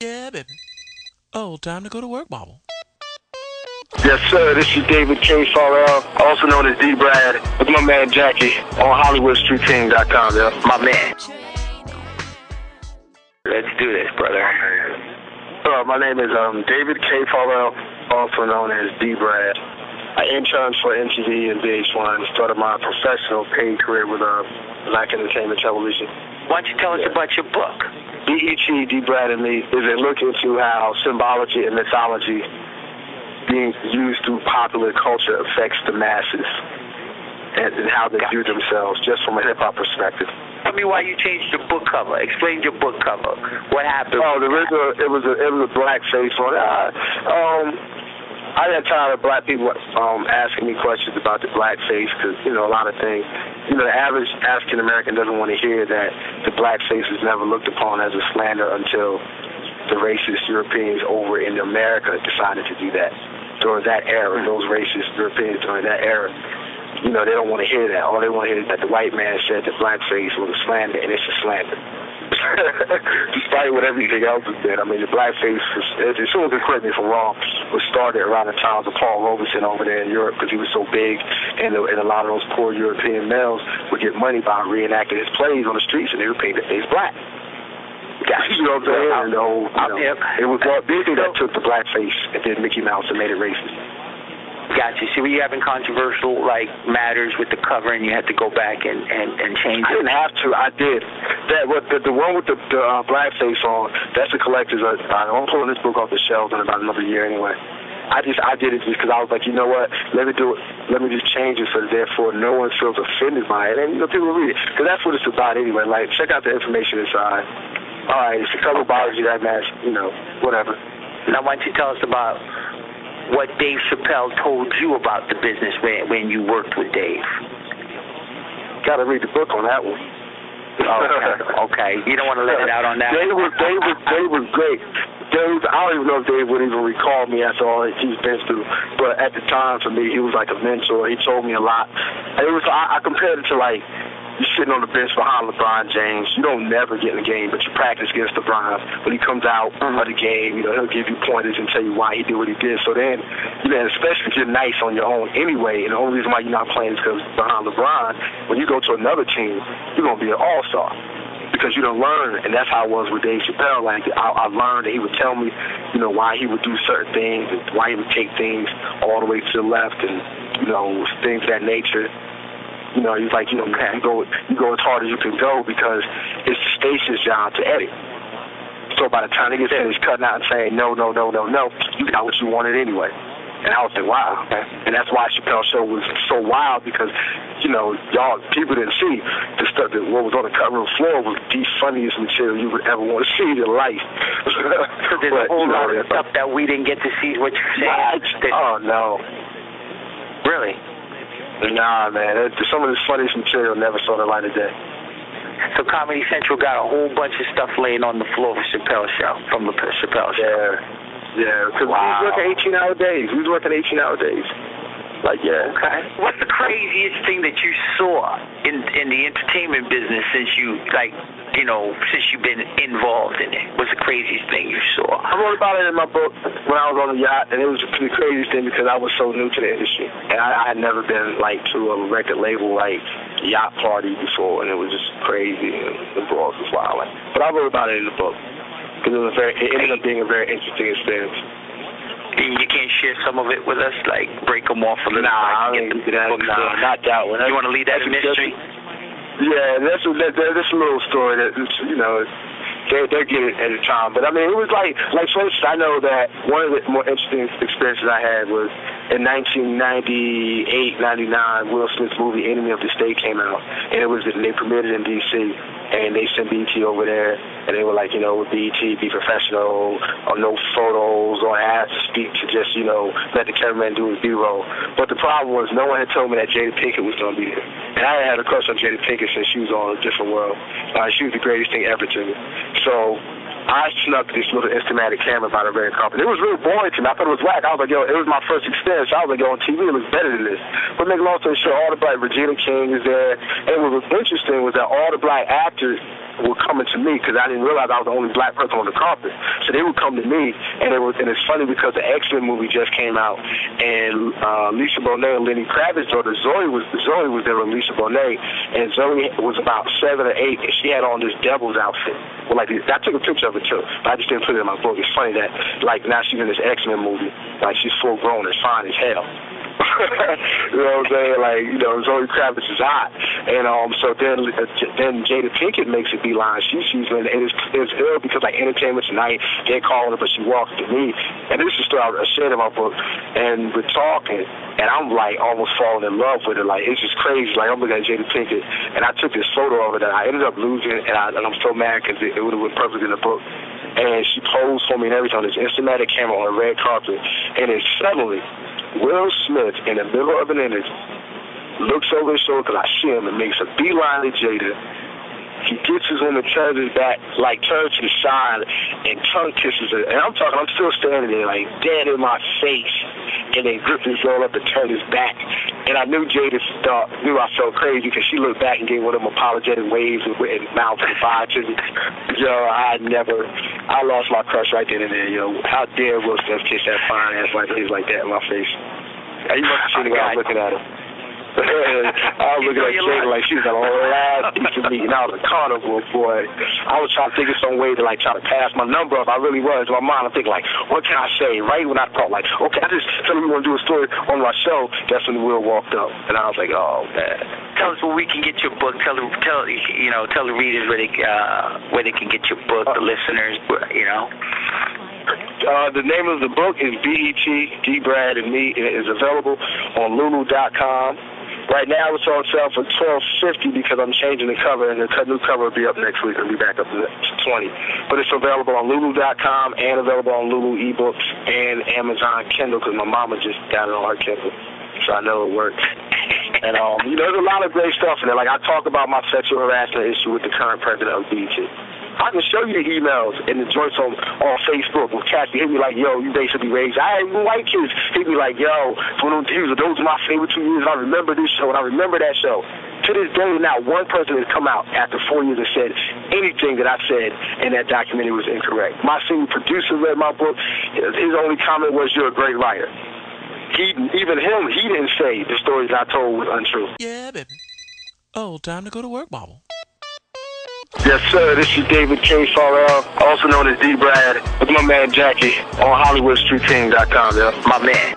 Yeah, baby. Oh, time to go to work, Bobble. Yes, sir. This is David K. Farrell, also known as D. Brad, with my man Jacky on HollywoodStreetTeam.com. Yeah. My man. Let's do this, brother. My name is David K. Farrell, also known as D. Brad. I interned for MTV and VH1, started my professional paid career with Black Entertainment Television. Why don't you tell us about your book? BET, D. Brad and Me, is a look into how symbology and mythology being used through popular culture affects the masses and how they view themselves, just from a hip-hop perspective. Tell me why you changed your book cover. Explain your book cover. What happened? Oh, it was a blackface on it. I got tired of black people asking me questions about the blackface because, a lot of things. The average African American doesn't want to hear that the blackface is never looked upon as a slander until the racist Europeans over in America decided to do that. During that era, those racist Europeans during that era, they don't want to hear that. All they want to hear is that the white man said that blackface was a slander, and it's a slander. Despite what everything else has been. I mean, the blackface, as soon as correct me if I'm wrong, was started around the times of Paul Robeson over there in Europe because he was so big, and a lot of those poor European males would get money by reenacting his plays on the streets, and they would paint their face black. You know what I'm saying? It was Walt Disney that took the blackface and did Mickey Mouse and made it racist. Gotcha. See, were you having controversial matters with the cover, and you had to go back and change it? I didn't have to. I did. The one with the blackface on, that's the collector's. I'm pulling this book off the shelves in about another year anyway. I did it just because I was like, you know what? Let me do it. Let me just change it so that therefore no one feels offended by it, and people read it because that's what it's about anyway. Like, check out the information inside. All right, it's the cover biology that match. Whatever. Now, why don't you tell us about what Dave Chappelle told you about the business when you worked with Dave? Got to read the book on that one. Okay. You don't want to let it out on that? Dave was great. Dave, I don't even know if Dave would even recall me after all that he's been through. But at the time, for me, he was like a mentor. He told me a lot. I compared it to like, you're sitting on the bench behind LeBron James. You don't never get in the game, but you practice against LeBron. When he comes out of the game, he'll give you pointers and tell you why he did what he did. So then, especially if you're nice on your own anyway, and the only reason why you're not playing is because behind LeBron, when you go to another team, you're going to be an all-star because you don't learn, and that's how it was with Dave Chappelle. Like, I learned that he would tell me, why he would do certain things and why he would take things all the way to the left and, things of that nature. He's like, you go as hard as you can go because it's the station's job to edit. So by the time they get finished cutting out and saying, no, you got what you wanted anyway. And I was like, wow. And that's why Chappelle's show was so wild because, y'all, people didn't see the stuff that what was on the cutting room floor was the funniest material you would ever want to see in your life. There's a whole lot of stuff that we didn't get to see, what you're saying. Oh, no. Really? Nah, man. Some of this funniest material never saw the light of day. So Comedy Central got a whole bunch of stuff laying on the floor for Chappelle's show, from the Chappelle show. Yeah, because we was working 18-hour days. Like, yeah. Okay. What's the craziest thing that you saw in the entertainment business since you've been involved in it? What's the craziest thing you saw? I wrote about it in my book when I was on the yacht, and it was the craziest thing because I was so new to the industry. And I had never been, to a record label, yacht party before, and it was just crazy, and the bros was wild. But I wrote about it in the book because it ended up being a very interesting experience. You can't share some of it with us, break them off a little. Nah, not that one. You want to leave that a mystery? Yeah, that's a little story that they get it at a time. But I mean, it was like for instance, I know that one of the more interesting experiences I had was in 1998, 99, Will Smith's movie Enemy of the State came out, and they premiered it in D.C. and they sent BET over there, and they were like, with BET, be professional, or no photos, or I had to speak to just, let the cameraman do his B-roll. But the problem was no one had told me that Jada Pinkett was going to be there. And I had a crush on Jada Pinkett since she was on A Different World. She was the greatest thing ever to me. So I snuck this little Instamatic camera by the very company. It was really boring to me. I thought it was whack. I was like, it was my first experience. I was like, on TV, it looks better than this. But make a long story short, all the black Regina King is there. And what was interesting was that all the black actors were coming to me because I didn't realize I was the only black person on the carpet. So they would come to me, and it's funny because the X-Men movie just came out, and Lisa Bonet and Lenny Kravitz's daughter Zoe was there with Lisa Bonet, and Zoe was about 7 or 8, and she had on this devil's outfit. Well, like I took a picture of it too, but I just didn't put it in my book. It's funny that like now she's in this X-Men movie, like she's full grown and fine as hell. You know what I'm saying? Like, you know, Zoe Kravitz is hot. And so then Jada Pinkett makes a beeline. She's and it's ill because like Entertainment Tonight, they're calling her, but she walks to me. And this is the story I shared in my book. And we're talking, and I'm like almost falling in love with her. Like, it's just crazy. Like, I'm looking at Jada Pinkett, and I took this photo of her that I ended up losing, and I'm so mad because it would have been perfect in the book. And she posed for me and everything on this Instamatic camera on a red carpet. And then suddenly, Will Smith, in the middle of an interview, looks over his shoulder because I see him and makes a beeline to Jada. He gets his woman, turns his back, like turns to the side, and tongue kisses her. And I'm still standing there, like dead in my face. And then gripped his girl up and turned his back. And I knew Jada knew I felt crazy because she looked back and gave one of them apologetic waves and mouth goodbye to me. Yo, I lost my crush right then and there, yo. How dare Will Smith kiss that fine ass like that in my face? You must have seen the way I was looking at her. I was looking at Jada like she was the last piece of meat, and I was a carnivore, boy. I was trying to think of some way to like try to pass my number up. I really was. In my mind, I'm thinking like, what can I say? Right when I thought like, okay, I just tell me we want to do a story on my show. That's when Will walked up, and I was like, oh man. Tell us where we can get your book. Tell the readers where they can get your book. The listeners, you know. The name of the book is BET, D. Brad and Me. It is available on Lulu.com. Right now it's on sale for $12.50 because I'm changing the cover, and the new cover will be up next week. It'll be back up to $20. But it's available on Lulu.com and available on Lulu eBooks and Amazon Kindle because my mama just got it on her Kindle, so I know it works. And there's a lot of great stuff in there. Like I talk about my sexual harassment issue with the current president of BET. I can show you the emails and the joints on Facebook with cats hit me like, yo, you basically raised. I had white kids hit me like, yo, those are my favorite 2 years. I remember this show and I remember that show. To this day, not one person has come out after 4 years and said anything that I said in that documentary was incorrect. My senior producer read my book. His only comment was, you're a great writer. He didn't say the stories I told was untrue. Yeah, baby. Oh, time to go to work, Bobble. Yes, sir. This is David K. Farrell, also known as D. Brad, with my man Jacky on HollywoodStreetTeam.com. Yeah, my man.